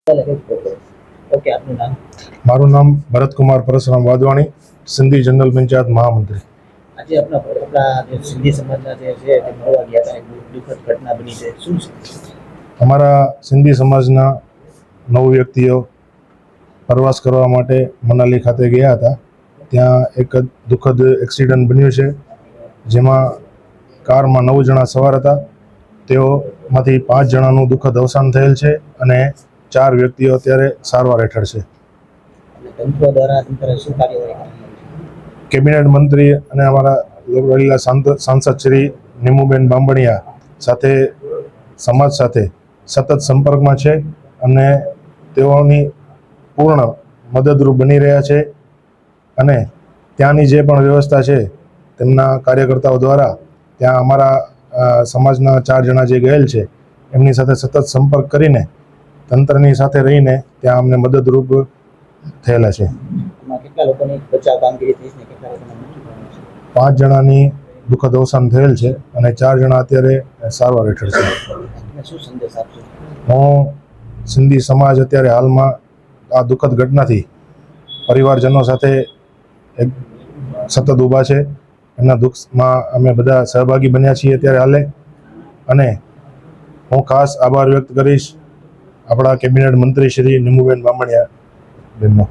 Okay, આપનું નામ? મારું નામ ભરતકુમાર પરશુરામ વાધવાણી, સિંધી જનરલ પંચાયત મહામંત્રી. આજે આપણા જે સિંધી સમાજના જે છે તે મળવા ગયા હતા, એક દુઃખદ ઘટના બની છે, શું છે? અમારા સિંધી સમાજના 9 વ્યક્તિઓ પ્રવાસ કરવા માટે મનાલી ખાતે ગયા હતા. ત્યાં એક દુઃખદ એક્સિડન્ટ બન્યું છે, જેમાં કારમાં 9 જણા સવાર હતા. તેઓમાંથી 5 જણાનું દુઃખદ અવસાન થયેલ છે અને 4 વ્યક્તિઓ અત્યારે સારવાર હેઠળ છે. તંત્ર દ્વારા શું કાર્યવાહી? કેબિનેટ મંત્રી અને અમારા લોકલાડીલા સાંસદ શ્રી નીમુબેન બાંભણિયા સાથે સમાજ સાથે સતત સંપર્કમાં છે અને તેઓની પૂર્ણ મદદરૂપ બની રહ્યા છે. અને ત્યાંની જે પણ વ્યવસ્થા છે તેમના કાર્યકર્તાઓ દ્વારા ત્યાં અમારા સમાજના 4 જણા જે ગયેલ છે એમની સાથે સતત સંપર્ક કરીને તંત્રની સાથે રહીને ત્યાં અમને મદદરૂપ થયેલા છે. કેટલા લોકોની બચાવ કામગીરી થઈ છે, કેટલા લોકોના મૃત્યુ પામ્યા છે? 5 જણાની દુઃખદ અવસાન થયેલ છે અને 4 જણા અત્યારે સારવાર હેઠળ છે. શું સંદેશ આપશો? હું સિંધી સમાજ અત્યારે હાલમાં આ દુઃખદ ઘટનાથી પરિવારજનો સાથે એક સતત ઊભા છે. એમના દુઃખમાં અમે બધા સહભાગી બન્યા છીએ અત્યારે હાલે. અને હું ખાસ આભાર વ્યક્ત કરીશ આપણા કેબિનેટ મંત્રી શ્રી નીમુબેન બાંભણિયા બેનનો.